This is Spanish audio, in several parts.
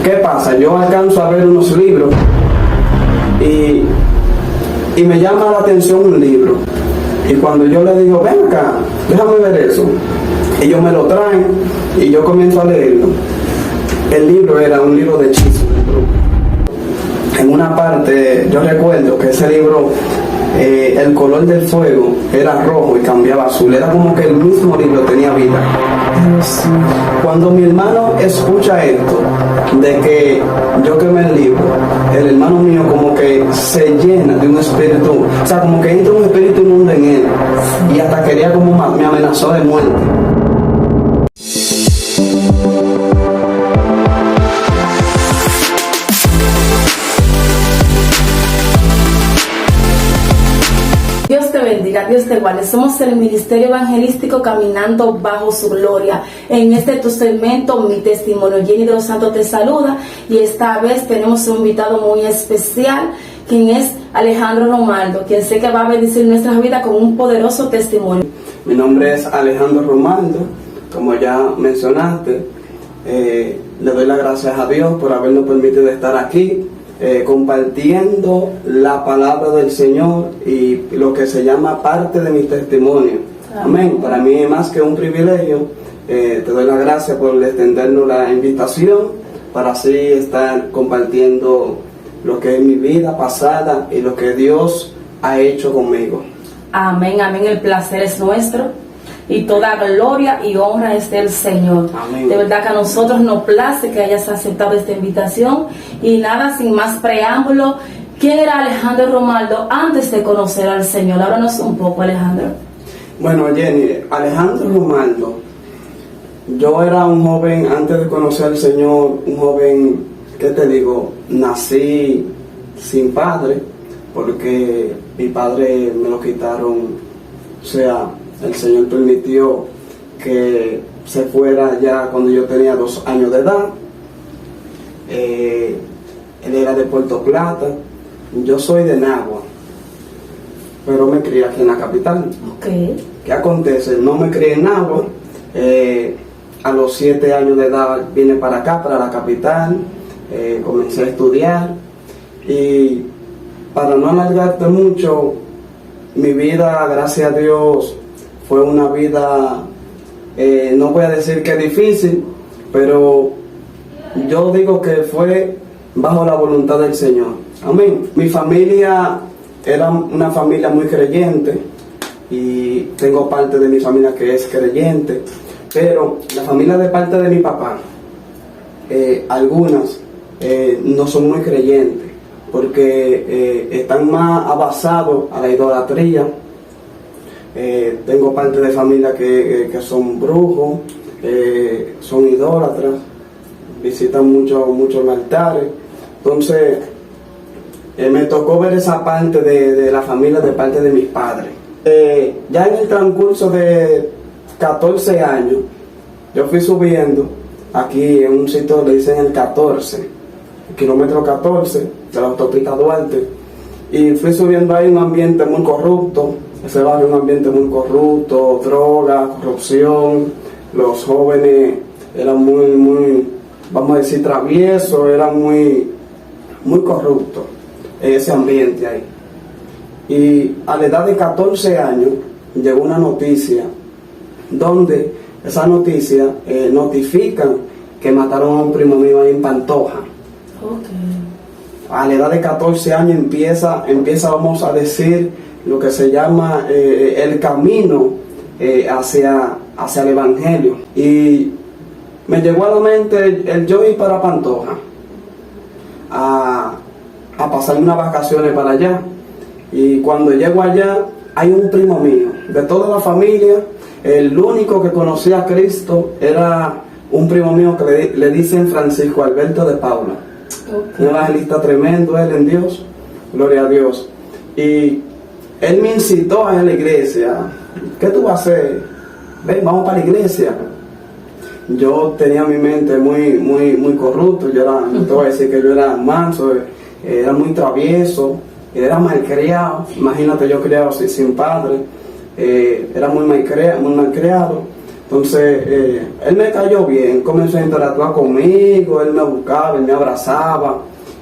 ¿Qué pasa? Yo alcanzo a ver unos libros y me llama la atención un libro. Y cuando yo le digo, ven acá, déjame ver eso, ellos me lo traen y yo comienzo a leerlo. El libro era un libro de hechizos. En una parte yo recuerdo que ese libro, el color del fuego era rojo y cambiaba a azul. Era como que el mismo libro tenía vida. Cuando mi hermano escucha esto, de que yo quemé el libro, el hermano mío como que se llena de un espíritu, o sea, como que entra un espíritu inmundo en él, y hasta quería como me amenazó de muerte. Dios te bendiga, Dios te guarde. Somos el Ministerio Evangelístico Caminando Bajo Su Gloria. En este tu segmento, Mi Testimonio. Jenny de los Santos te saluda, y esta vez tenemos un invitado muy especial, quien es Alejandro Romaldo, quien sé que va a bendecir nuestras vidas con un poderoso testimonio. Mi nombre es Alejandro Romaldo, como ya mencionaste. Le doy las gracias a Dios por habernos permitido estar aquí, compartiendo la palabra del Señor y lo que se llama parte de mi testimonio. Amén. Para mí es más que un privilegio. Te doy las gracias por extendernos la invitación para así estar compartiendo lo que es mi vida pasada y lo que Dios ha hecho conmigo. Amén, amén. El placer es nuestro y toda gloria y honra es del Señor. Amén. De verdad que a nosotros nos place que hayas aceptado esta invitación. Y nada, sin más preámbulo, ¿quién era Alejandro Romaldo antes de conocer al Señor? Háblanos un poco, Alejandro. Bueno, Jenny, Alejandro Romaldo, yo era un joven antes de conocer al Señor, un joven, ¿qué te digo? Nací sin padre, porque mi padre me lo quitaron, o sea, el Señor permitió que se fuera ya cuando yo tenía 2 años de edad. Él era de Puerto Plata, yo soy de Nagua, pero me crié aquí en la capital. Okay. ¿Qué acontece? No me crié en Nagua. A los 7 años de edad vine para acá, para la capital, comencé a estudiar, y para no alargarte mucho, mi vida, gracias a Dios, fue una vida, no voy a decir que difícil, pero yo digo que fue bajo la voluntad del Señor. Amén. Mi familia era una familia muy creyente, y tengo parte de mi familia que es creyente, pero la familia de parte de mi papá, algunas no son muy creyentes, porque están más abasados a la idolatría. Tengo parte de familia que son brujos, son idólatras, visitan muchos altares. Entonces me tocó ver esa parte de la familia de parte de mis padres. Ya en el transcurso de 14 años, yo fui subiendo aquí en un sitio, le dicen el 14, el kilómetro 14 de la autopista Duarte, y fui subiendo ahí un ambiente muy corrupto. Ese barrio es un ambiente muy corrupto, droga, corrupción. Los jóvenes eran muy, vamos a decir, traviesos, eran muy corruptos, ese ambiente ahí. Y a la edad de 14 años llegó una noticia, donde esa noticia notifican que mataron a un primo mío ahí en Pantoja. Okay. A la edad de 14 años empieza, vamos a decir, lo que se llama el camino hacia el Evangelio. Y me llegó a la mente el yo ir para Pantoja a pasar unas vacaciones para allá. Y cuando llego allá, hay un primo mío, de toda la familia, el único que conocía a Cristo era un primo mío que le dicen Francisco Alberto de Paula. Okay. Un evangelista tremendo él en Dios, gloria a Dios. Y él me incitó a ir a la iglesia. ¿Qué tú vas a hacer? Ven, vamos para la iglesia. Yo tenía mi mente muy corrupto. No te voy a decir que yo era manso, era muy travieso, era malcriado. Imagínate, yo criado sin padre, era muy malcriado. Entonces, él me cayó bien, comenzó a interactuar conmigo, él me buscaba, él me abrazaba,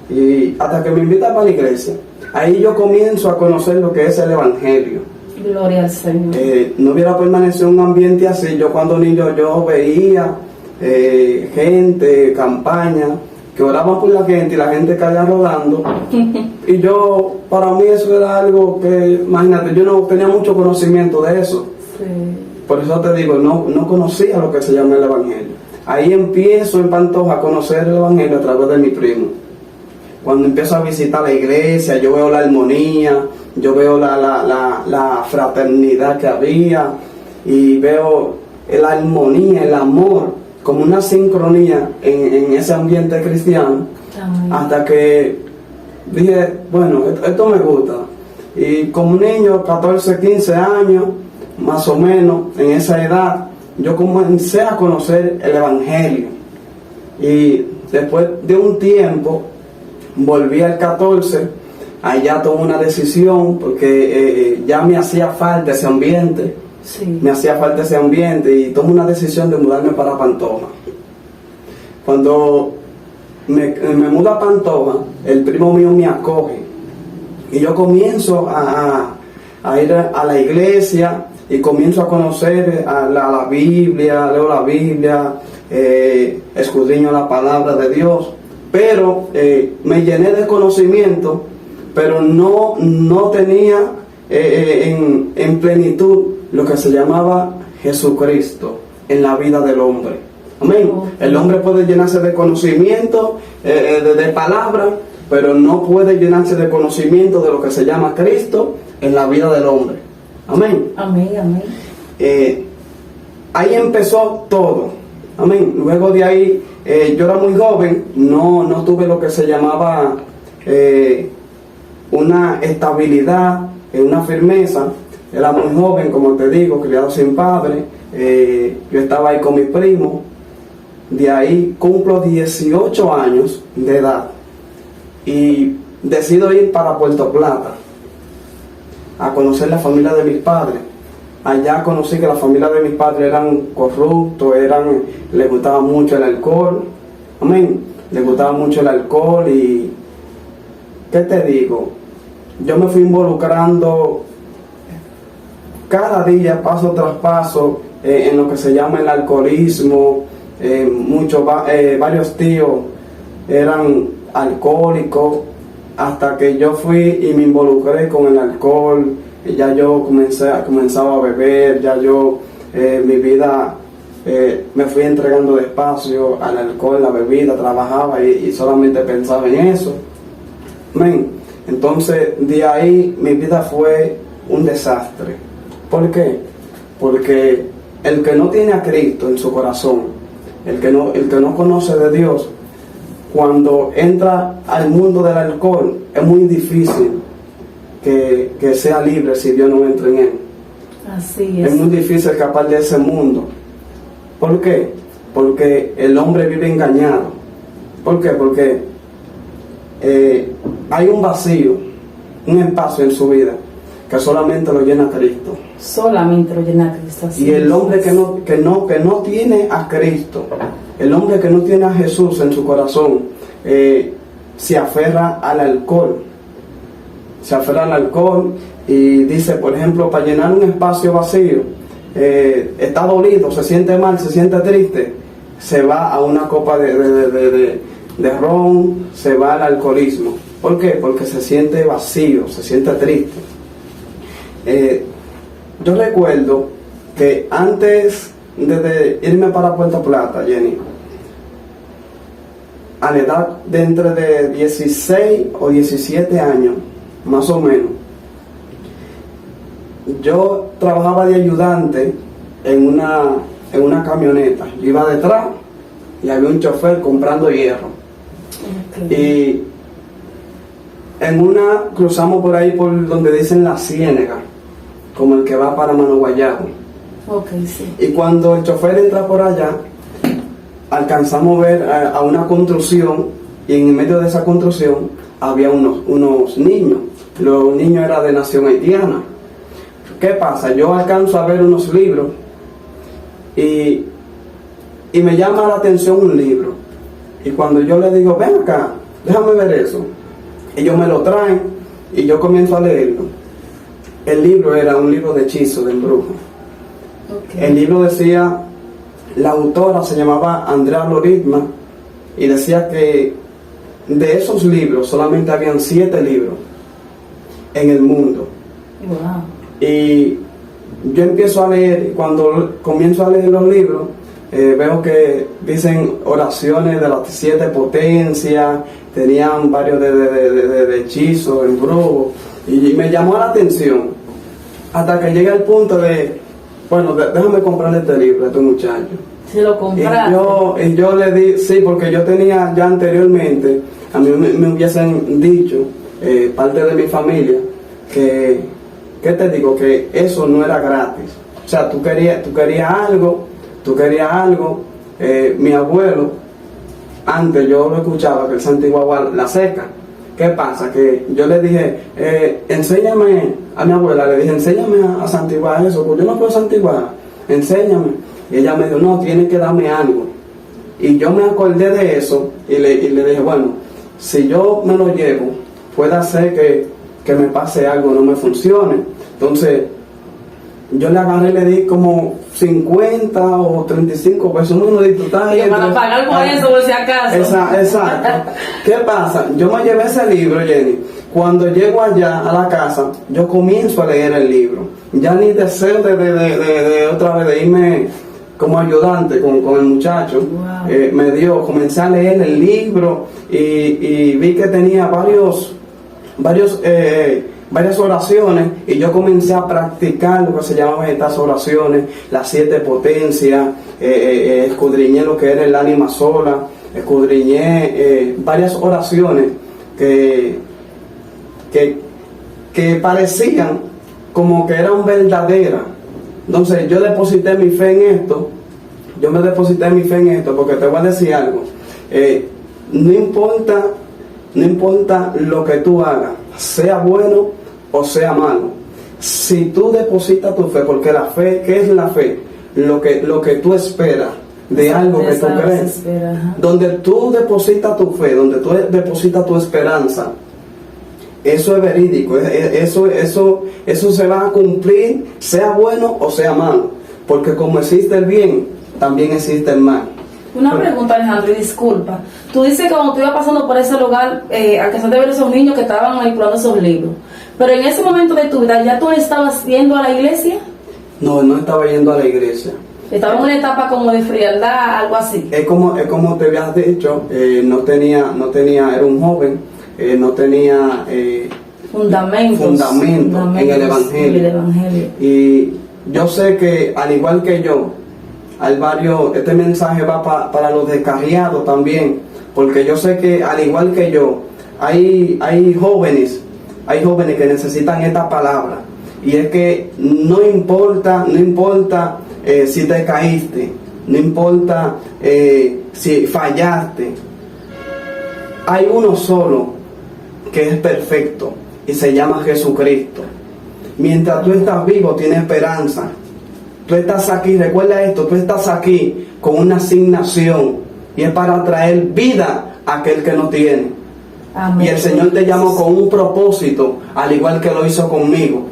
y hasta que me invita para la iglesia. Ahí yo comienzo a conocer lo que es el Evangelio. Gloria al Señor. No hubiera permanecido en un ambiente así. Yo cuando niño yo veía gente, campaña, que oraban por la gente y la gente caía rodando. Y yo, para mí eso era algo que, imagínate, yo no tenía mucho conocimiento de eso. Sí. Por eso te digo, no conocía lo que se llama el Evangelio. Ahí empiezo en Pantoja a conocer el Evangelio a través de mi primo. Cuando empiezo a visitar la iglesia, yo veo la armonía, yo veo la fraternidad que había, y veo la armonía, el amor, como una sincronía en ese ambiente cristiano. Amén. Hasta que dije, bueno, esto me gusta. Y como niño, 14, 15 años, más o menos, en esa edad, yo comencé a conocer el Evangelio. Y después de un tiempo, volví al 14, allá tomé una decisión, porque ya me hacía falta ese ambiente. Sí. Me hacía falta ese ambiente, y tomé una decisión de mudarme para Pantoja. Cuando me mudo a Pantoja, el primo mío me acoge, y yo comienzo a ir a la iglesia, y comienzo a conocer la Biblia, leo la Biblia, escudriño la palabra de Dios, pero me llené de conocimiento, pero no tenía en plenitud lo que se llamaba Jesucristo en la vida del hombre. Amén. El hombre puede llenarse de conocimiento, de palabra, pero no puede llenarse de conocimiento de lo que se llama Cristo en la vida del hombre. Amén. Amén, amén. Ahí empezó todo. Amén. Luego de ahí, yo era muy joven, no tuve lo que se llamaba una estabilidad, una firmeza. Era muy joven, como te digo, criado sin padre. Yo estaba ahí con mi primo. De ahí cumplo 18 años de edad y decido ir para Puerto Plata a conocer la familia de mis padres. Allá conocí que la familia de mis padres eran corruptos, les gustaba mucho el alcohol. Amén. Les gustaba mucho el alcohol. Y ¿qué te digo? Yo me fui involucrando cada día, paso tras paso, en lo que se llama el alcoholismo. Varios tíos eran alcohólicos, hasta que yo fui y me involucré con el alcohol. Y ya yo comenzaba a beber, ya yo mi vida me fui entregando despacio al alcohol, la bebida, trabajaba y solamente pensaba en eso. Amén. Entonces de ahí mi vida fue un desastre. ¿Por qué? Porque el que no tiene a Cristo en su corazón, el que no conoce de Dios, cuando entra al mundo del alcohol, es muy difícil que sea libre si Dios no entra en él. Así es. Es muy difícil escapar de ese mundo. ¿Por qué? Porque el hombre vive engañado. ¿Por qué? Porque hay un vacío, un espacio en su vida que solamente lo llena Cristo. Solamente lo llena Cristo. Así Y el hombre que no tiene a Cristo, el hombre que no tiene a Jesús en su corazón, se aferra al alcohol. Se aferra al alcohol y dice, por ejemplo, para llenar un espacio vacío, está dolido, se siente mal, se siente triste, se va a una copa de ron, se va al alcoholismo. ¿Por qué? Porque se siente vacío, se siente triste. Yo recuerdo que antes de irme para Puerto Plata, Jenny, a la edad de entre 16 o 17 años, más o menos, yo trabajaba de ayudante en una camioneta. Yo iba detrás y había un chofer comprando hierro. Okay. Y en una cruzamos por ahí por donde dicen la Ciénega, como el que va para Mano Guayabo. Okay, sí. Y cuando el chofer entra por allá, alcanzamos a ver a una construcción, y en medio de esa construcción había unos niños. Los niños eran de nación haitiana. ¿Qué pasa? Yo alcanzo a ver unos libros y me llama la atención un libro. Y cuando yo le digo, ven acá, déjame ver eso, ellos me lo traen y yo comienzo a leerlo. El libro era un libro de hechizo, de embrujo. Okay. El libro decía, la autora se llamaba Andrea Loritma, y decía que de esos libros solamente habían 7 libros en el mundo. Wow. Y yo empiezo a leer, y cuando comienzo a leer los libros, veo que dicen oraciones de las 7 potencias, tenían varios de hechizos, embrujos, y me llamó la atención, hasta que llega el punto de, bueno, déjame comprarle este libro a este muchacho. ¿Se lo compraste? Y yo le di, sí, porque yo tenía ya anteriormente, a mí me hubiesen dicho, parte de mi familia, que, ¿qué te digo? Que eso no era gratis. O sea, tú querías algo, mi abuelo, antes yo lo escuchaba, que él santiguaba la seca. ¿Qué pasa? Que yo le dije, enséñame a mi abuela, le dije, enséñame a santiguar eso, porque yo no puedo santiguar, enséñame. Y ella me dijo, no, tienes que darme algo. Y yo me acordé de eso y le dije, bueno, si yo me lo llevo, puede ser que me pase algo, no me funcione. Entonces, yo le agarré y le di como 50 o 35 pesos. No, y para pagar por eso, por si acaso. Exacto. ¿Qué pasa? Yo me llevé ese libro, Jenny. Cuando llego allá a la casa, yo comienzo a leer el libro. Ya ni deseo de otra vez de irme como ayudante con el muchacho. Wow. Comencé a leer el libro y vi que tenía varias oraciones, y yo comencé a practicar lo que se llamaban estas oraciones, las 7 potencias, escudriñé lo que era el ánima sola, escudriñé varias oraciones que parecían como que eran verdaderas. Entonces yo deposité mi fe en esto, porque te voy a decir algo, no importa lo que tú hagas, sea bueno o sea malo, si tú depositas tu fe, porque la fe, ¿qué es la fe? Lo que tú esperas de algo que tú crees, donde tú depositas tu fe, donde tú depositas tu esperanza, eso es verídico, eso se va a cumplir, sea bueno o sea malo, porque como existe el bien, también existe el mal. Una pregunta, Alejandro, y disculpa. Tú dices que cuando tú ibas pasando por ese lugar, alcanzaste a ver esos niños que estaban manipulando esos libros, pero en ese momento de tu vida, ¿ya tú estabas yendo a la iglesia? No estaba yendo a la iglesia. Estaba en una etapa como de frialdad, algo así. Es como te habías dicho, no tenía, era un joven, no tenía fundamentos en el Evangelio. Y yo sé que, al igual que yo, al barrio, este mensaje va para los descarriados también, porque yo sé que, al igual que yo, hay jóvenes que necesitan esta palabra, y es que no importa si te caíste, no importa si fallaste, hay uno solo que es perfecto y se llama Jesucristo. Mientras tú estás vivo, tienes esperanza. Tú estás aquí, recuerda esto, tú estás aquí con una asignación, y es para traer vida a aquel que no tiene. Amén. Y el Señor te llamó con un propósito, al igual que lo hizo conmigo.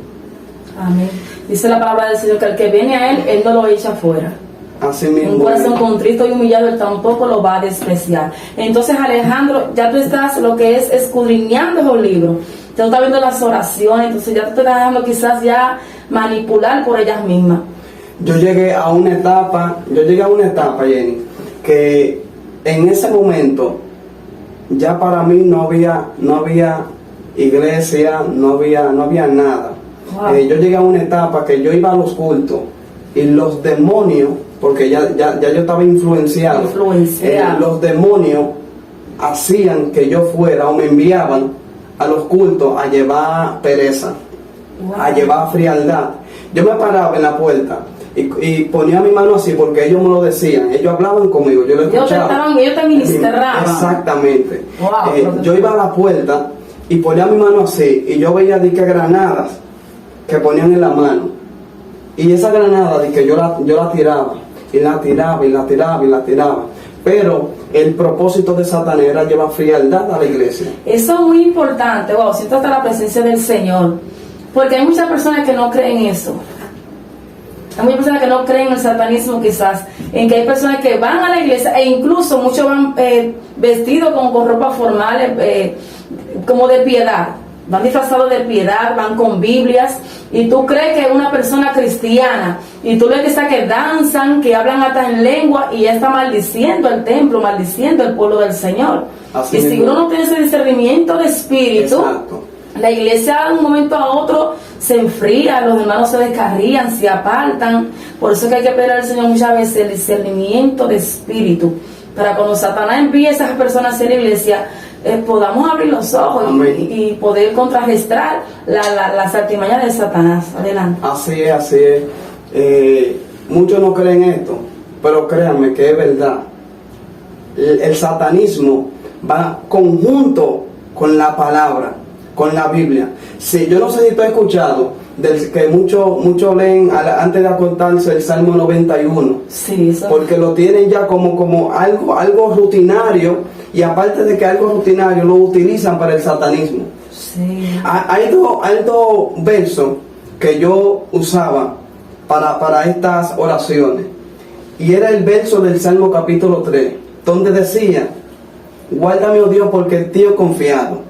Amén. Dice la palabra del Señor que el que viene a Él no lo echa fuera. Así mismo. Un corazón contrito y humillado, Él tampoco lo va a despreciar. Entonces, Alejandro, ya tú estás lo que es escudriñando esos libros. Ya tú estás viendo las oraciones, entonces ya tú te estás dejando quizás ya manipular por ellas mismas. Yo llegué a una etapa, Jenny, que en ese momento ya para mí no había iglesia, no había nada. Wow. Yo llegué a una etapa que yo iba a los cultos y los demonios, porque ya yo estaba influenciado. Los demonios hacían que yo fuera, o me enviaban a los cultos a llevar pereza, wow, a llevar frialdad. Yo me paraba en la puerta y ponía mi mano así, porque ellos me lo decían, ellos hablaban conmigo, yo lo escuchaba. Ellos te ministraban. Exactamente. Wow, yo iba a la puerta y ponía mi mano así, y yo veía que granadas que ponían en la mano, y esa granada que yo la tiraba, y la tiraba y la tiraba y la tiraba. Pero el propósito de Satanás era llevar frialdad a la iglesia. Eso es muy importante. Wow, siento hasta la presencia del Señor. Porque hay muchas personas que no creen eso. Hay muchas personas que no creen en el satanismo, quizás. En que hay personas que van a la iglesia e incluso muchos van vestidos con ropa formal, como de piedad. Van disfrazados de piedad, van con Biblias, y tú crees que es una persona cristiana, y tú ves que danzan, que hablan hasta en lengua, y ya está maldiciendo el templo, maldiciendo el pueblo del Señor. Así y mismo. si uno no tiene ese discernimiento de espíritu, Exacto. la iglesia de un momento a otro se enfría, los hermanos se descarrían, se apartan. Por eso que hay que pedir al Señor muchas veces el discernimiento de espíritu, para cuando Satanás envíe a esas personas hacia la iglesia, podamos abrir los ojos y poder contrarrestar las artimañas de Satanás. Adelante. Así es, así es. Muchos no creen esto, pero créanme que es verdad. El satanismo va conjunto con la palabra, con la Biblia. Sí, yo no sé si tú has escuchado que muchos leen antes de acostarse el Salmo 91. Sí, eso. Porque lo tienen ya como algo rutinario, y aparte de que algo rutinario lo utilizan para el satanismo. Sí. Hay dos versos que yo usaba para estas oraciones, y era el verso del Salmo capítulo 3, donde decía: guárdame, oh Dios, porque en ti he confiado.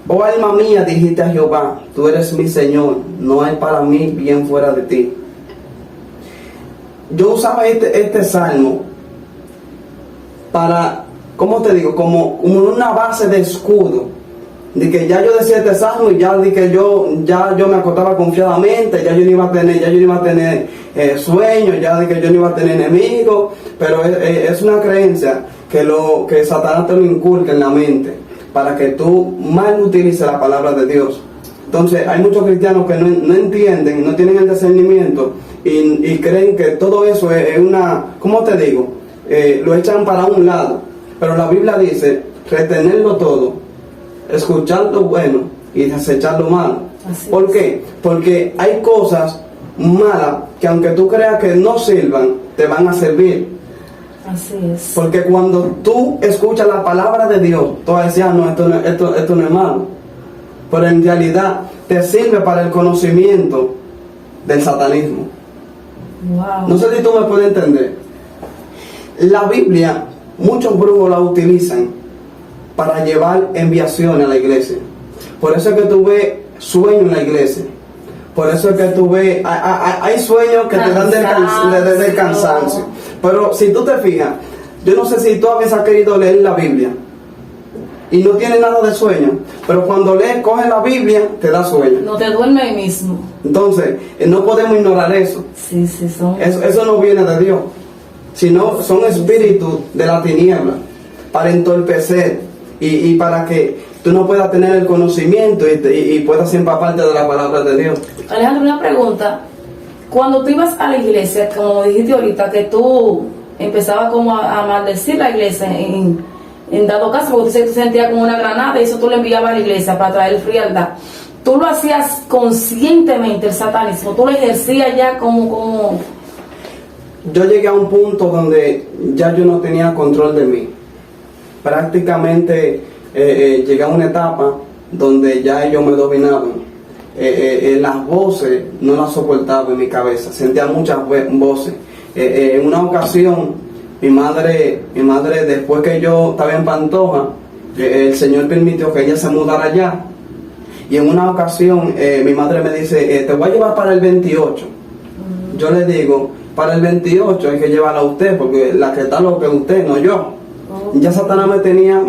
Oh alma mía, dijiste a Jehová, tú eres mi Señor, no hay para mí bien fuera de ti. Yo usaba este salmo para, ¿cómo te digo? Como una base de escudo, de que ya yo decía este salmo y ya de que yo me acostaba confiadamente, ya yo no iba a tener sueños, ya de que yo no iba a tener enemigos. Pero es una creencia que Satanás te lo inculca en la mente, para que tú mal utilices la palabra de Dios. Entonces hay muchos cristianos que no entienden, no tienen el discernimiento, y creen que todo eso es una, ¿cómo te digo? Lo echan para un lado. Pero la Biblia dice retenerlo todo, escuchar lo bueno y desechar lo malo. ¿Por qué? Porque hay cosas malas que, aunque tú creas que no sirvan, te van a servir. Así es. Porque cuando tú escuchas la palabra de Dios, tú vas a decir: no, esto no es malo. Pero en realidad te sirve para el conocimiento del satanismo. Wow. No sé si tú me puedes entender. La Biblia, muchos brujos la utilizan para llevar enviaciones a la iglesia. Por eso es que tú ves sueños en la iglesia. Por eso es que tú ves, hay sueños que te dan del cansancio. Pero si tú te fijas, yo no sé si tú a veces has querido leer la Biblia y no tienes nada de sueño, pero cuando lees, coges la Biblia, te da sueño. No te duerme ahí mismo. Entonces, no podemos ignorar eso. Sí, son. Eso no viene de Dios, sino son espíritus de la tiniebla, para entorpecer y para que tú no puedas tener el conocimiento y puedas empaparte de la palabra de Dios. Alejandro, una pregunta. Cuando tú ibas a la iglesia, como dijiste ahorita, que tú empezabas como a maldecir la iglesia en dado caso, porque tú sentías como una granada, y eso tú le enviabas a la iglesia para traer frialdad. Tú lo hacías conscientemente, el satanismo, tú lo ejercías ya como... Yo llegué a un punto donde ya yo no tenía control de mí. Prácticamente llegué a una etapa donde ya ellos me dominaban. Las voces no las soportaba en mi cabeza, sentía muchas voces. En una ocasión, mi madre, después que yo estaba en Pantoja, el Señor permitió que ella se mudara allá. Y en una ocasión mi madre me dice: te voy a llevar para el 28. Yo le digo: para el 28 hay que llevarla a usted, porque la que está loca es usted, no yo. Ya Satanás me tenía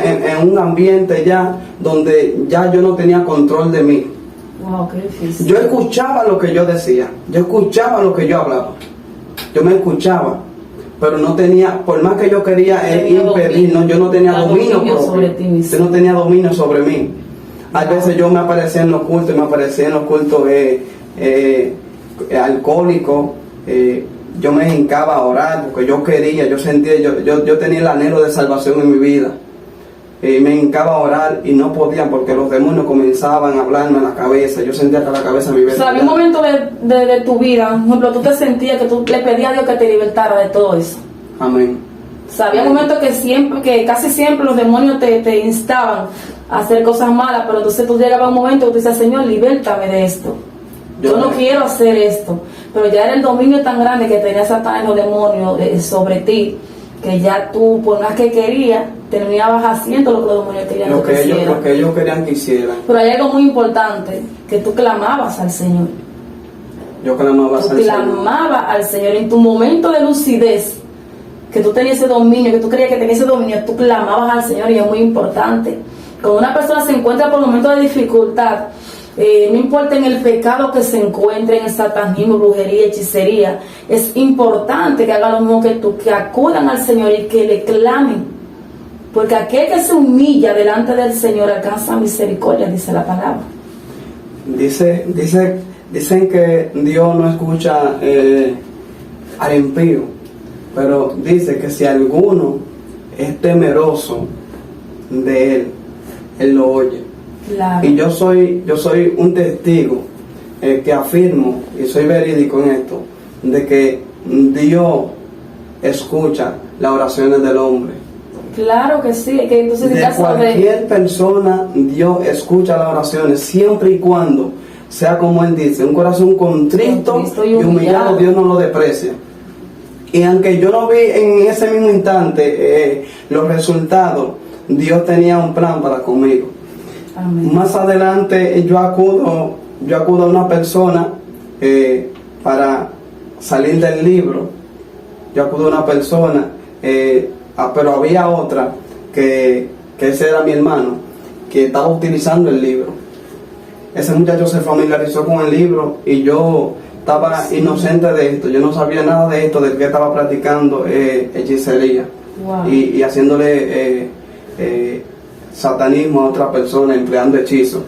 en un ambiente ya donde ya yo no tenía control de mí. Wow, qué difícil. Yo escuchaba lo que yo decía, yo escuchaba lo que yo hablaba, yo me escuchaba, pero no tenía, por más que yo quería impedir, yo no tenía dominio sobre ti mismo. Yo no tenía dominio sobre mí. A veces yo me aparecía en los cultos, alcohólicos, yo me hincaba a orar porque yo quería, yo sentía, yo tenía el anhelo de salvación en mi vida. me hincaba a orar y no podía porque los demonios comenzaban a hablarme en la cabeza. Yo sentía que la cabeza me iba a O sea, había un momento de tu vida, por ejemplo, tú te sentías que tú le pedías a Dios que te libertara de todo eso. Amén. O sea, había momentos que casi siempre los demonios te instaban a hacer cosas malas, pero entonces tú llegabas a un momento que tú dices, Señor, libértame de esto. Yo no quiero hacer esto. Pero ya era el dominio tan grande que tenía Satanás y los demonios sobre ti, que ya tú, por más que querías, terminabas haciendo lo que los demonios querían Lo que hicieras. ellos querían que hicieran. Pero hay algo muy importante, que tú clamabas al Señor. Yo clamaba al Tú Señor. clamabas al Señor en tu momento de lucidez, que tú tenías ese dominio, que tú creías que tenías ese dominio, tú clamabas al Señor, y es muy importante. Cuando una persona se encuentra por momentos de dificultad, no importa en el pecado que se encuentre, en el satanismo, brujería, hechicería, es importante que hagan lo mismo que tú, que acudan al Señor y que le clamen, porque aquel que se humilla delante del Señor alcanza misericordia, dice la palabra. Dicen que Dios no escucha al impío, pero dice que si alguno es temeroso de él lo oye. Claro. Y yo soy un testigo que afirmo, y soy verídico en esto, de que Dios escucha las oraciones del hombre. Claro que sí, que entonces De cualquier persona, Dios escucha las oraciones, siempre y cuando sea como Él dice, un corazón contrito y humillado, Dios no lo desprecia. Y aunque yo no vi en ese mismo instante los resultados, Dios tenía un plan para conmigo. Amén. Más adelante yo acudo a una persona para salir del libro. Yo acudo a una persona, pero había otra que ese era mi hermano, que estaba utilizando el libro. Ese muchacho se familiarizó con el libro y yo estaba inocente de esto. Yo no sabía nada de esto, de que estaba practicando hechicería. Wow. Y haciéndole satanismo a otra persona, empleando hechizos.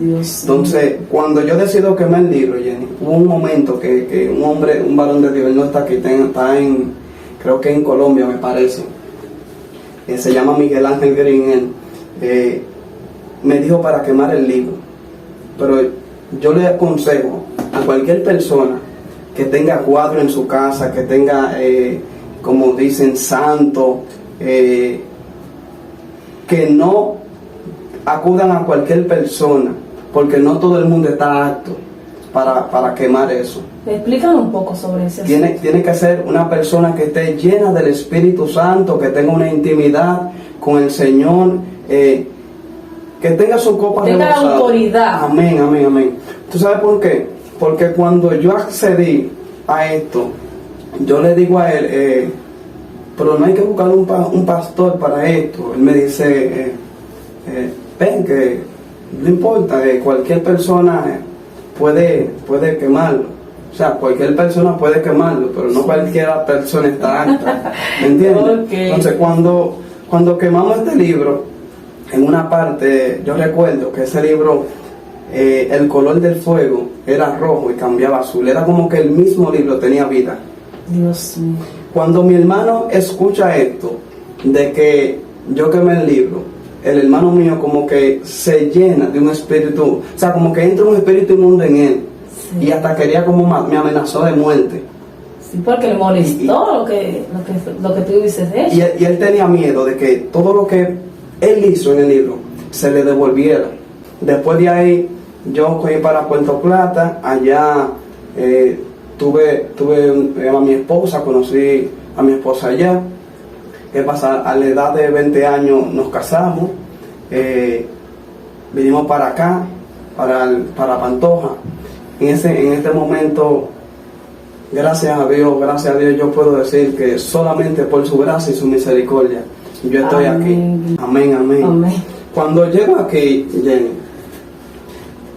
Dios. Entonces, cuando yo decido quemar el libro, Jenny, hubo un momento que un varón de Dios, él no está aquí, está en, creo que en Colombia, me parece, se llama Miguel Ángel Green, me dijo para quemar el libro. Pero yo le aconsejo a cualquier persona que tenga cuadro en su casa, que tenga, como dicen, santo, que no acudan a cualquier persona, porque no todo el mundo está apto para quemar eso. Explícanos un poco sobre eso. Tiene que ser una persona que esté llena del Espíritu Santo, que tenga una intimidad con el Señor, que tenga su copa rebosada. Tenga autoridad. Amén, amén, amén. ¿Tú sabes por qué? Porque cuando yo accedí a esto, yo le digo a él, pero no hay que buscar un pastor para esto. Él me dice, ven, que no importa, cualquier persona puede quemarlo. O sea, cualquier persona puede quemarlo, pero no cualquier persona está apta. ¿Me entiendes? Okay. Entonces, cuando quemamos este libro, en una parte, yo recuerdo que ese libro, el color del fuego era rojo y cambiaba a azul. Era como que el mismo libro tenía vida. Dios mío. Cuando mi hermano escucha esto, de que yo quemé el libro, el hermano mío como que se llena de un espíritu, o sea, como que entra un espíritu inmundo en él. Sí. Y hasta quería como me amenazó de muerte. Sí, porque le molestó lo que tú dices de él. Y él tenía miedo de que todo lo que él hizo en el libro se le devolviera. Después de ahí, yo fui para Puerto Plata. Allá tuve a mi esposa, conocí a mi esposa allá. ¿Qué pasa? A la edad de 20 años nos casamos. Vinimos para acá, para Pantoja. En este momento, gracias a Dios, yo puedo decir que solamente por su gracia y su misericordia yo estoy aquí. Amén, amén. Amén. Cuando llego aquí, Jenny,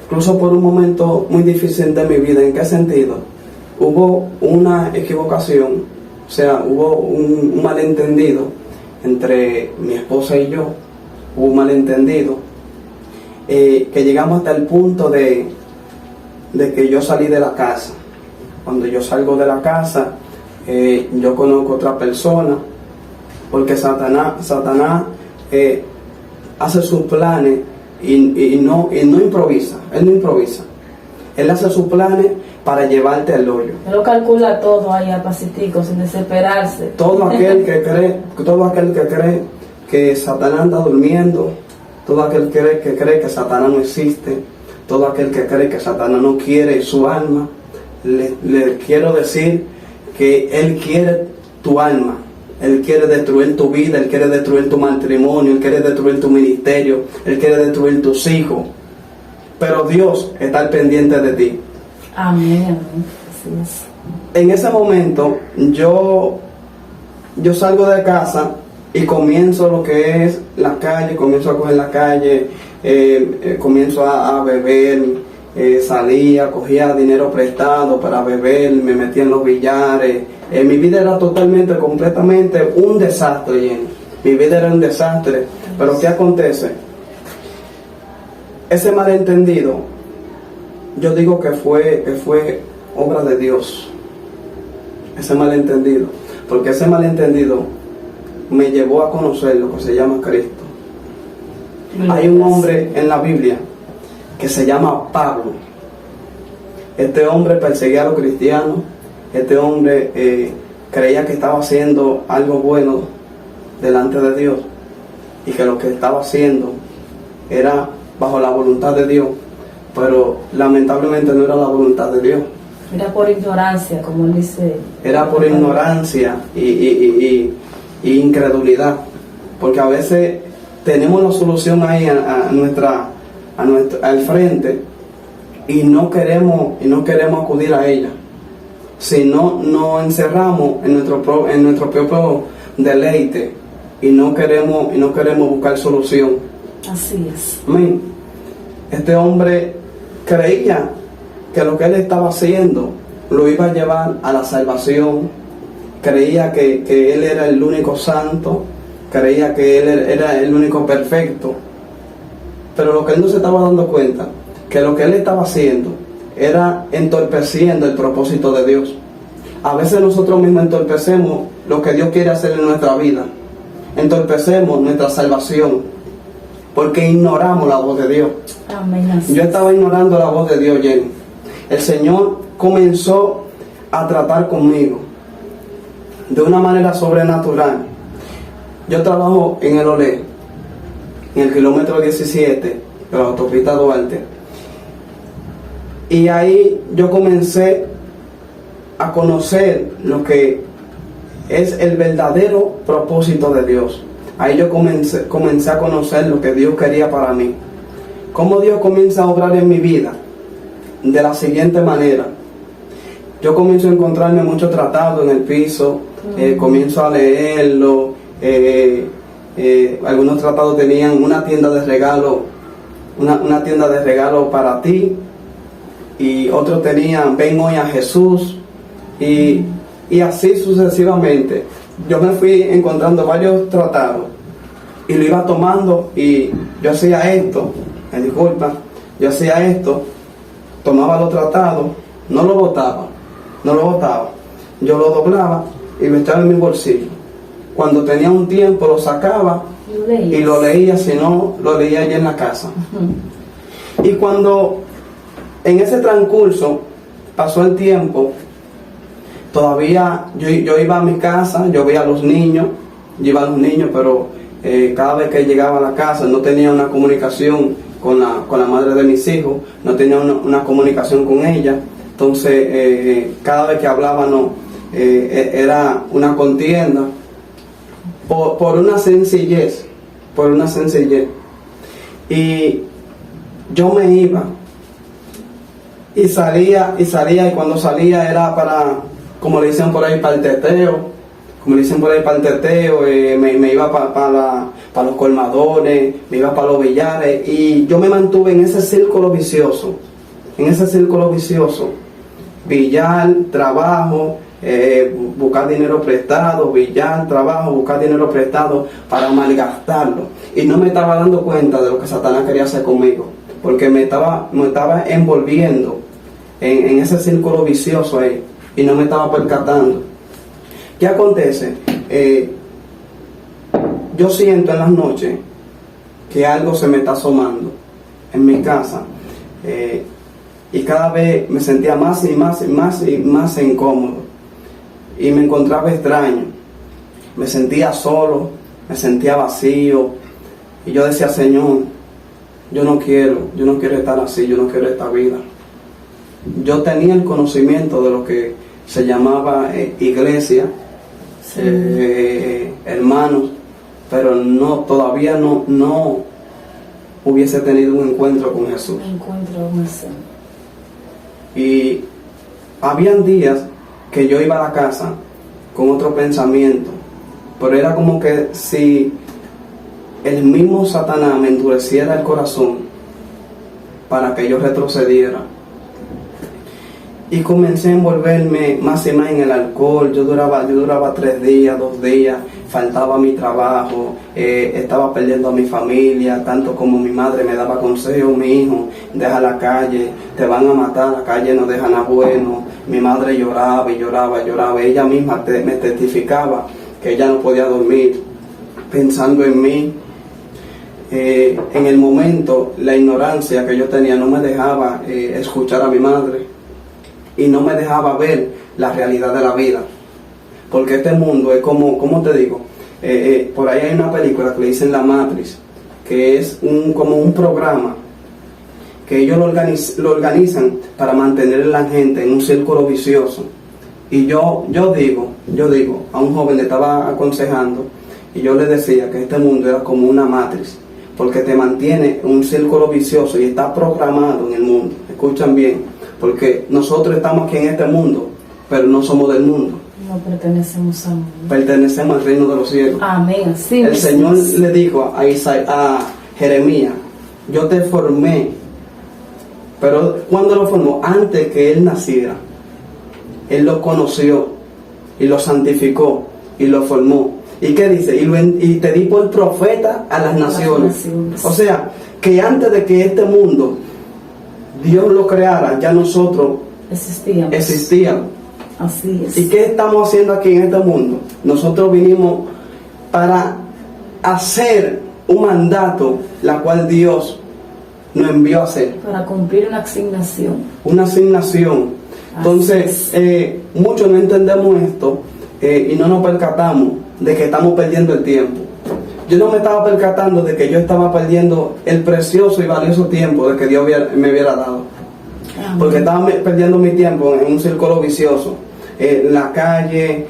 incluso por un momento muy difícil de mi vida, ¿en qué sentido? Hubo una equivocación, o sea, hubo un malentendido entre mi esposa y yo, hubo un malentendido, que llegamos hasta el punto de que yo salí de la casa. Cuando yo salgo de la casa, yo conozco otra persona, porque Satanás hace sus planes y no improvisa. Él no improvisa. Él hace sus planes para llevarte al hoyo. Él lo calcula todo ahí a pasitico, sin desesperarse. Todo aquel que cree que Satanás anda durmiendo, todo aquel que cree que Satanás no existe, todo aquel que cree que Satanás no quiere su alma, le quiero decir que él quiere tu alma. Él quiere destruir tu vida, Él quiere destruir tu matrimonio, Él quiere destruir tu ministerio, Él quiere destruir tus hijos. Pero Dios está al pendiente de ti. Amén, amén. Así es. En ese momento yo salgo de casa y comienzo lo que es la calle, comienzo a coger la calle, comienzo a beber, salía, cogía dinero prestado para beber, me metía en los billares. Mi vida era totalmente, completamente un desastre, Jenny. Mi vida era un desastre. Pero ¿qué acontece? Ese malentendido, yo digo que fue obra de Dios. Ese malentendido. Porque ese malentendido me llevó a conocer lo que se llama Cristo. Hay un hombre en la Biblia que se llama Pablo. Este hombre perseguía a los cristianos. Este hombre creía que estaba haciendo algo bueno delante de Dios y que lo que estaba haciendo era bajo la voluntad de Dios, pero lamentablemente no era la voluntad de Dios. Era por ignorancia, como él dice. Era por ignorancia y incredulidad, porque a veces tenemos la solución ahí al frente y no queremos acudir a ella. Si no nos encerramos en nuestro propio deleite y no queremos buscar solución. Así es. Amén. Este hombre creía que lo que él estaba haciendo lo iba a llevar a la salvación. Creía que él era el único santo, creía que él era el único perfecto. Pero lo que él no se estaba dando cuenta, que lo que él estaba haciendo era entorpeciendo el propósito de Dios. A veces nosotros mismos entorpecemos lo que Dios quiere hacer en nuestra vida. Entorpecemos nuestra salvación porque ignoramos la voz de Dios. Amén. Yo estaba ignorando la voz de Dios, Jenny. El Señor comenzó a tratar conmigo de una manera sobrenatural. Yo trabajo en el Olé, en el kilómetro 17 de la autopista Duarte. Y ahí yo comencé a conocer lo que es el verdadero propósito de Dios. Ahí yo comencé a conocer lo que Dios quería para mí. Cómo Dios comienza a obrar en mi vida. De la siguiente manera. Yo comienzo a encontrarme muchos tratados en el piso. Comienzo a leerlo. Algunos tratados tenían una tienda de regalo. Una tienda de regalo para ti. Y otros tenían ven hoy a Jesús. Y así sucesivamente. Yo me fui encontrando varios tratados y lo iba tomando y yo hacía esto, me disculpa, yo hacía esto, tomaba los tratados, no lo botaba, yo lo doblaba y lo echaba en mi bolsillo. Cuando tenía un tiempo lo sacaba y lo leía, si no lo leía allá en la casa. Y cuando en ese transcurso pasó el tiempo, todavía yo iba a mi casa, yo veía a los niños, pero cada vez que llegaba a la casa no tenía una comunicación con la madre de mis hijos, no tenía una comunicación con ella. Entonces cada vez que hablábamos era una contienda por una sencillez. Y yo me iba y salía y cuando salía era para, como le dicen por ahí, para el teteo. Me iba para los colmadones, me iba para los billares y yo me mantuve en ese círculo vicioso. Billar, trabajo, buscar dinero prestado, billar, trabajo, buscar dinero prestado para malgastarlo. Y no me estaba dando cuenta de lo que Satanás quería hacer conmigo, porque me estaba envolviendo en ese círculo vicioso ahí y no me estaba percatando. ¿Qué acontece? Yo siento en las noches que algo se me está asomando en mi casa. Y cada vez me sentía más y más incómodo. Y me encontraba extraño. Me sentía solo, me sentía vacío. Y yo decía, Señor, yo no quiero estar así, yo no quiero esta vida. Yo tenía el conocimiento de lo que se llamaba iglesia, Sí. hermanos, pero todavía no hubiese tenido un encuentro con Jesús. Encuentro con Jesús. Y habían días que yo iba a la casa con otro pensamiento, pero era como que si el mismo Satanás me endureciera el corazón para que yo retrocediera. Y comencé a envolverme más y más en el alcohol. Yo duraba 3 días, 2 días, faltaba a mi trabajo, estaba perdiendo a mi familia, tanto como mi madre me daba consejo, mi hijo, deja la calle, te van a matar, la calle no deja nada bueno. Mi madre lloraba y lloraba, ella misma me testificaba que ella no podía dormir pensando en mí. En el momento, la ignorancia que yo tenía no me dejaba escuchar a mi madre. Y no me dejaba ver la realidad de la vida. Porque este mundo es como te digo, por ahí hay una película que le dicen La Matrix, que es como un programa que ellos lo organizan para mantener a la gente en un círculo vicioso. Y yo digo, a un joven le estaba aconsejando, y yo le decía que este mundo era como una matriz, porque te mantiene en un círculo vicioso y está programado en el mundo. Escuchan bien. Porque nosotros estamos aquí en este mundo, pero no somos del mundo. No pertenecemos al mundo. Pertenecemos al reino de los cielos. Amén. Sí, el Señor le dijo a Jeremías, yo te formé. Pero ¿cuándo lo formó? Antes que él naciera. Él lo conoció y lo santificó y lo formó. ¿Y qué dice? Y te di por profeta a las naciones. O sea, que antes de que este mundo Dios lo creara, ya nosotros existíamos. Así es. ¿Y qué estamos haciendo aquí en este mundo? Nosotros vinimos para hacer un mandato, la cual Dios nos envió a hacer. Para cumplir una asignación. Una asignación. Entonces, muchos no entendemos esto y no nos percatamos de que estamos perdiendo el tiempo. Yo no me estaba percatando de que yo estaba perdiendo el precioso y valioso tiempo de que Dios me hubiera dado. Amén. Porque estaba perdiendo mi tiempo en un círculo vicioso, en la calle,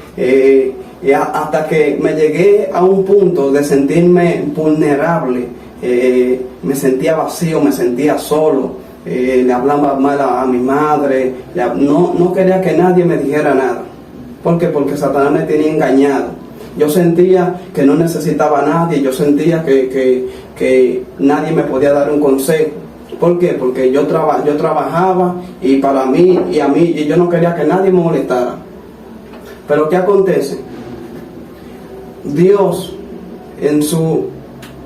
hasta que me llegué a un punto de sentirme vulnerable. Me sentía vacío, me sentía solo, le hablaba mal a mi madre, no quería que nadie me dijera nada. ¿Por qué? Porque Satanás me tenía engañado. Yo sentía que no necesitaba a nadie, yo sentía que nadie me podía dar un consejo. ¿Por qué? Porque yo trabajaba y para mí y yo no quería que nadie me molestara. Pero ¿qué acontece? Dios, en su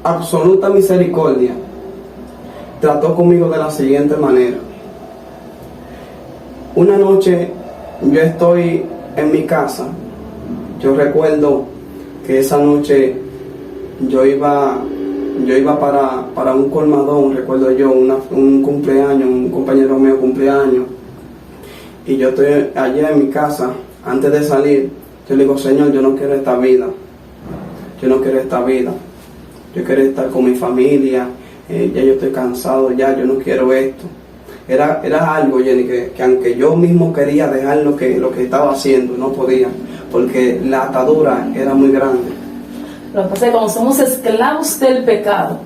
absoluta misericordia, trató conmigo de la siguiente manera. Una noche yo estoy en mi casa. Yo recuerdo que esa noche yo iba para un colmadón, recuerdo yo, un cumpleaños, un compañero mío cumpleaños, y yo estoy allá en mi casa. Antes de salir, yo le digo, Señor, yo no quiero esta vida, yo quiero estar con mi familia, ya yo estoy cansado, yo no quiero esto. Era algo, Jenny, que aunque yo mismo quería dejar lo que estaba haciendo, no podía, porque la atadura era muy grande. Lo que pasa es que cuando somos esclavos del pecado,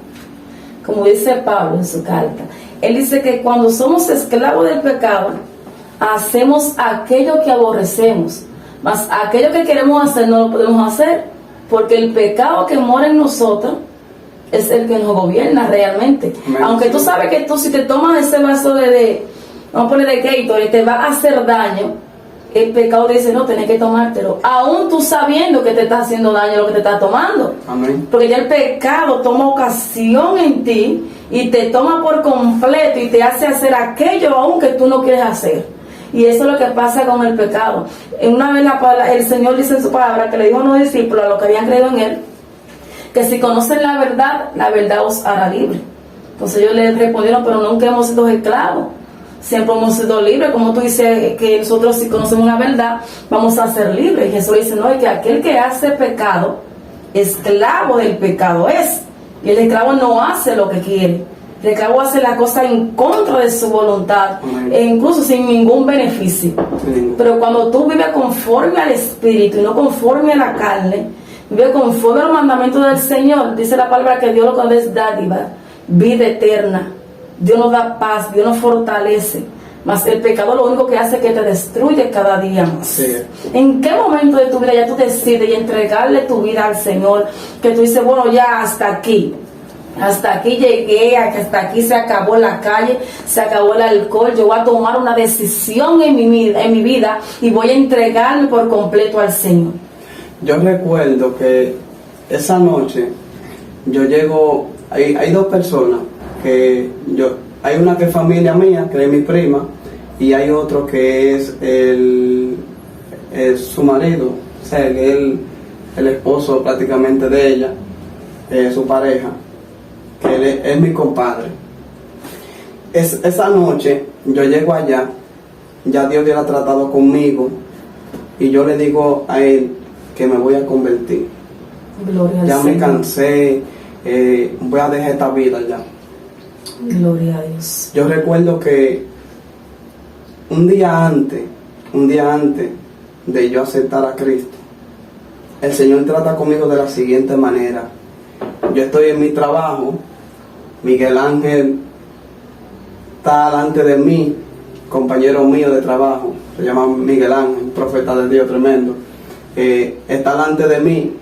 como dice Pablo en su carta, él dice que cuando somos esclavos del pecado, hacemos aquello que aborrecemos, mas aquello que queremos hacer no lo podemos hacer, porque el pecado que mora en nosotros es el que nos gobierna realmente. Amén. Aunque tú sabes que tú, si te tomas ese vaso vamos a poner de Gatorade, te va a hacer daño, el pecado te dice, no, tenés que tomártelo, aún tú sabiendo que te está haciendo daño lo que te está tomando. Amén. Porque ya el pecado toma ocasión en ti y te toma por completo y te hace hacer aquello aún que tú no quieres hacer. Y eso es lo que pasa con el pecado. Una vez el Señor dice en su palabra que le dijo a los discípulos, a los que habían creído en Él, que si conocen la verdad os hará libre. Entonces ellos le respondieron, pero nunca hemos sido esclavos, siempre hemos sido libres. Como tú dices que nosotros si conocemos la verdad vamos a ser libres. Y Jesús dice, no, es que aquel que hace pecado, esclavo del pecado es. Y el esclavo no hace lo que quiere. El esclavo hace la cosa en contra de su voluntad, e incluso sin ningún beneficio. Pero cuando tú vives conforme al Espíritu y no conforme a la carne, vives conforme a los mandamientos del Señor, dice la palabra que Dios lo que es dádiva, vida eterna. Dios nos da paz, Dios nos fortalece. Mas el pecado lo único que hace es que te destruye cada día más. Sí. ¿En qué momento de tu vida ya tú decides y entregarle tu vida al Señor? Que tú dices, bueno, ya hasta aquí llegué, hasta aquí se acabó la calle, se acabó el alcohol, yo voy a tomar una decisión en mi vida y voy a entregarme por completo al Señor. Yo recuerdo que esa noche yo llego, hay dos personas que hay una que es familia mía, que es mi prima, y hay otro que es su marido, o sea, el esposo prácticamente de ella, su pareja, que él es mi compadre. Esa noche yo llego allá, ya Dios ya ha tratado conmigo, y yo le digo a él que me voy a convertir. Gloria Ya al me Señor. cansé, voy a dejar esta vida ya. Gloria a Dios. Yo recuerdo que un día antes de yo aceptar a Cristo, el Señor trata conmigo de la siguiente manera. Yo estoy en mi trabajo, Miguel Ángel está delante de mí, compañero mío de trabajo, se llama Miguel Ángel, un profeta de Dios tremendo, está delante de mí,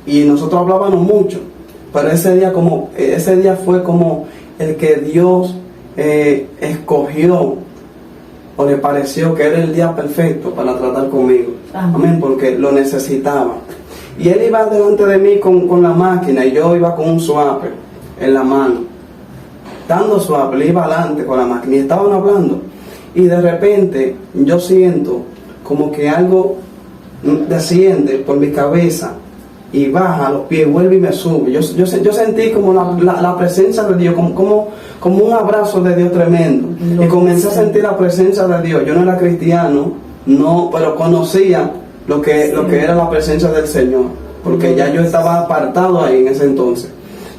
y nosotros hablábamos mucho, pero ese día fue como el que Dios escogió, o le pareció que era el día perfecto para tratar conmigo. Amén, porque lo necesitaba. Y él iba delante de mí con la máquina, y yo iba con un swapper en la mano, dando swapper, iba adelante con la máquina, y estaban hablando, y de repente yo siento como que algo desciende por mi cabeza y baja a los pies, vuelve y me sube. Yo sentí como la presencia de Dios, como un abrazo de Dios tremendo, y comencé a sentir la presencia de Dios. Yo no era cristiano, no, pero conocía lo que era la presencia del Señor, porque ya yo estaba apartado ahí en ese entonces,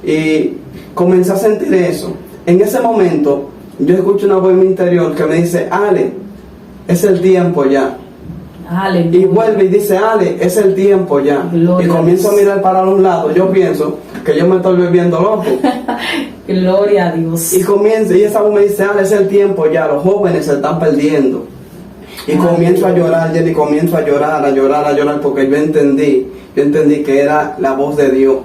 y comencé a sentir eso. En ese momento yo escucho una voz en mi interior que me dice, Ale, es el tiempo ya. Aleluya. Y vuelve y dice, Ale, es el tiempo ya. Gloria y comienzo a mirar para los lados. Yo pienso que yo me estoy volviendo loco. Gloria a Dios. Y esa voz me dice, Ale, es el tiempo ya, los jóvenes se están perdiendo. Y comienzo a llorar, Jenny, comienzo a llorar, porque yo entendí que era la voz de Dios.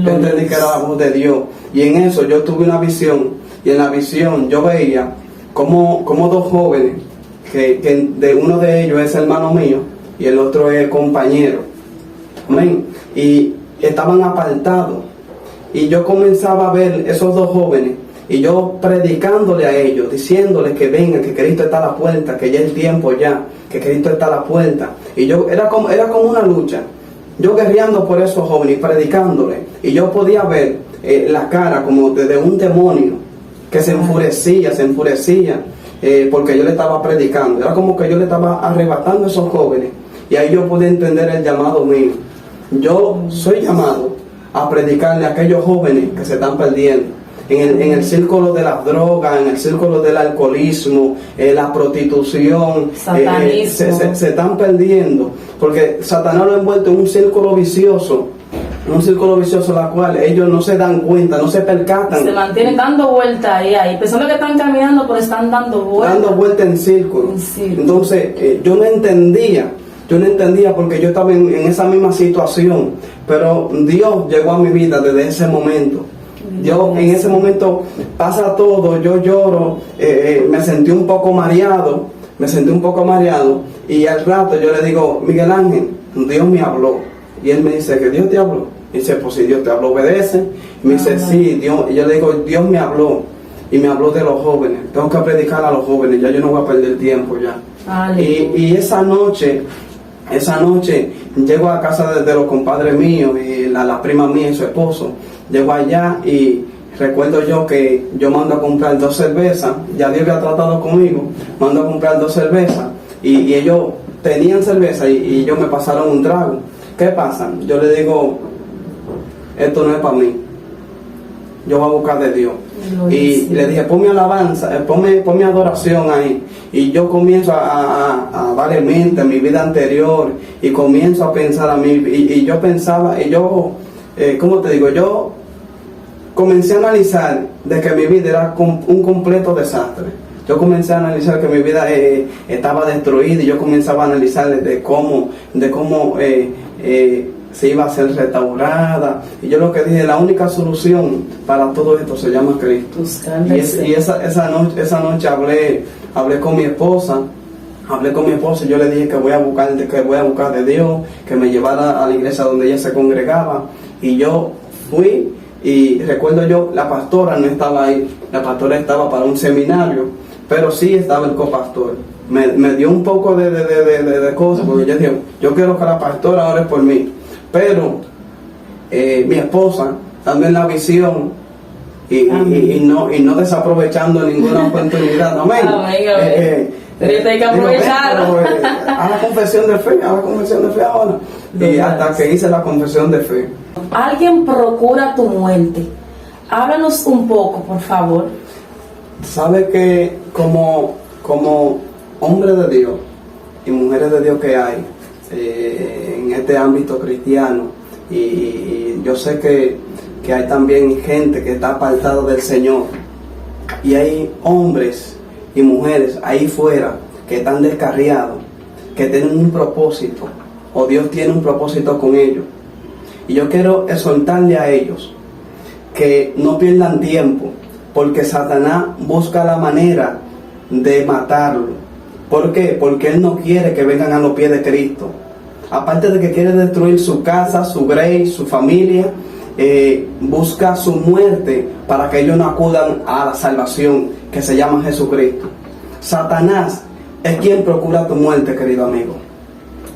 Yo entendí que era la voz de Dios. Y en eso yo tuve una visión, y en la visión yo veía como dos jóvenes, que de uno de ellos es hermano mío y el otro es compañero. Amén. Y estaban apartados. Y yo comenzaba a ver esos dos jóvenes, y yo predicándole a ellos, diciéndoles que vengan, que Cristo está a la puerta, que ya es el tiempo ya, que Cristo está a la puerta. Y yo era como una lucha. Yo guerreando por esos jóvenes y predicándoles. Y yo podía ver la cara como de un demonio que se enfurecía, porque yo le estaba predicando. Era como que yo le estaba arrebatando a esos jóvenes. Y ahí yo pude entender el llamado mío. Yo soy llamado a predicarle a aquellos jóvenes que se están perdiendo en el círculo de las drogas, en el círculo del alcoholismo, la prostitución, se están perdiendo, porque Satanás lo ha envuelto en un círculo vicioso, la cual ellos no se dan cuenta, no se percatan. Se mantienen dando vueltas ahí, pensando que están caminando, pero están dando vueltas. Dando vueltas en círculo. Entonces, yo no entendía porque yo estaba en esa misma situación, pero Dios llegó a mi vida desde ese momento. Yo en ese momento pasa todo, yo lloro, me sentí un poco mareado, y al rato yo le digo, Miguel Ángel, Dios me habló. Y él me dice, ¿que Dios te habló? Y dice, pues si Dios te habló, obedece. Y me dice, sí, Dios. Y yo le digo, Dios me habló, y me habló de los jóvenes. Tengo que predicar a los jóvenes, ya yo no voy a perder tiempo ya. Y esa noche esa noche llego a casa de los compadres míos y la prima mía y su esposo. Llego allá y recuerdo yo que yo mando a comprar 2 cervezas. Ya Dios había tratado conmigo. Mando a comprar 2 cervezas y ellos tenían cerveza y ellos me pasaron un trago. ¿Qué pasa? Yo le digo, esto no es para mí. Yo voy a buscar de Dios. Y le dije, ponme alabanza, ponme adoración ahí. Y yo comienzo a darle mente a mi vida anterior y comienzo a pensar a mí. Y yo pensaba, ¿cómo te digo? Yo comencé a analizar de que mi vida era un completo desastre. Yo comencé a analizar que mi vida estaba destruida y yo comenzaba a analizar de cómo se iba a ser restaurada. Y yo lo que dije, la única solución para todo esto se llama Cristo. Y esa noche hablé con mi esposa. Hablé con mi esposa y yo le dije que voy a buscar de Dios, que me llevara a la iglesia donde ella se congregaba. Y yo fui y recuerdo yo, la pastora no estaba ahí. La pastora estaba para un seminario, pero sí estaba el copastor. Me dio un poco de cosas, porque yo dije, yo quiero que la pastora ore por mí. Pero mi esposa, dando la visión y no desaprovechando ninguna oportunidad. Amén. Pero hay que aprovecharlo. Haz la confesión de fe ahora. Y hasta que hice la confesión de fe. Alguien procura tu muerte. Háblanos un poco, por favor. Sabe que como hombre de Dios y mujeres de Dios que hay en este ámbito cristiano, y yo sé que hay también gente que está apartada del Señor, y hay hombres y mujeres ahí fuera que están descarriados, que tienen un propósito, o Dios tiene un propósito con ellos. Y yo quiero exhortarle a ellos que no pierdan tiempo, porque Satanás busca la manera de matarlo. ¿Por qué? Porque él no quiere que vengan a los pies de Cristo. Aparte de que quiere destruir su casa, su grey, su familia, busca su muerte para que ellos no acudan a la salvación que se llama Jesucristo. Satanás es quien procura tu muerte, querido amigo.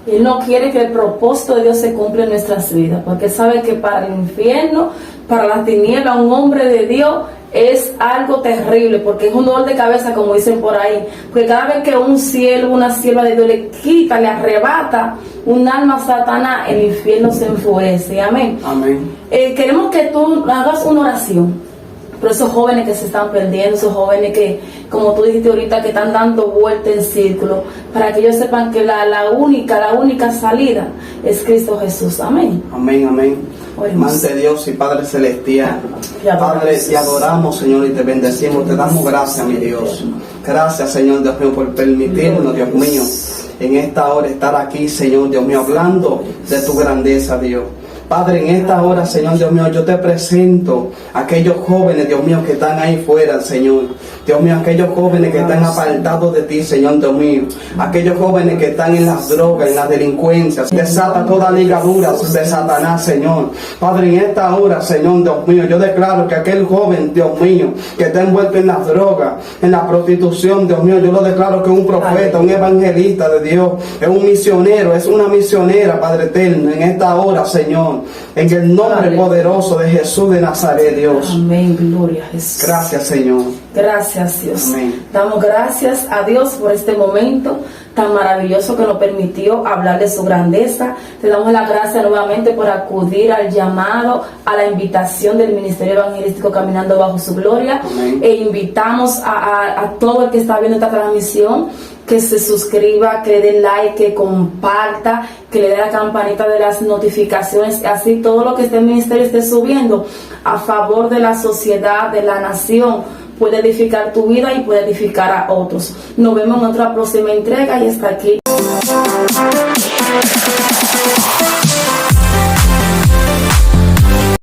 Él no quiere que el propósito de Dios se cumpla en nuestras vidas, porque sabe que para el infierno, para las tinieblas, un hombre de Dios es algo terrible, porque es un dolor de cabeza, como dicen por ahí. Porque cada vez que un siervo, una sierva de Dios le quita, le arrebata un alma a Satanás, el infierno se enfurece. Amén. Amén. Queremos que tú hagas una oración por esos jóvenes que se están perdiendo, esos jóvenes que, como tú dijiste ahorita, que están dando vuelta en círculo, para que ellos sepan que la única salida es Cristo Jesús. Amén. Amén, amén. Amante Dios y Padre Celestial, Padre, te adoramos, Señor, y te bendecimos, te damos gracias, mi Dios. Gracias, Señor Dios mío, por permitirnos, Dios mío, en esta hora estar aquí, Señor Dios mío, hablando de tu grandeza, Dios. Padre, en esta hora, Señor Dios mío, yo te presento a aquellos jóvenes, Dios mío, que están ahí fuera, Señor. Dios mío, aquellos jóvenes que están apartados de ti, Señor Dios mío. Aquellos jóvenes que están en las drogas, en las delincuencias. Desata toda ligadura de Satanás, Señor. Padre, en esta hora, Señor Dios mío, yo declaro que aquel joven, Dios mío, que está envuelto en las drogas, en la prostitución, Dios mío, yo lo declaro que es un profeta, un evangelista de Dios, es un misionero, es una misionera, Padre eterno, en esta hora, Señor. En el nombre poderoso de Jesús de Nazaret, Dios. Amén, gloria a Jesús. Gracias, Señor. Gracias, Dios. Amén. Damos gracias a Dios por este momento tan maravilloso que nos permitió hablar de su grandeza. Te damos la gracia nuevamente por acudir al llamado, a la invitación del Ministerio Evangelístico Caminando Bajo Su Gloria. Amén. E invitamos a todo el que está viendo esta transmisión que se suscriba, que le dé like, que comparta, que le dé la campanita de las notificaciones, así todo lo que este ministerio esté subiendo a favor de la sociedad, de la nación, puede edificar tu vida y puede edificar a otros. Nos vemos en otra próxima entrega y hasta aquí.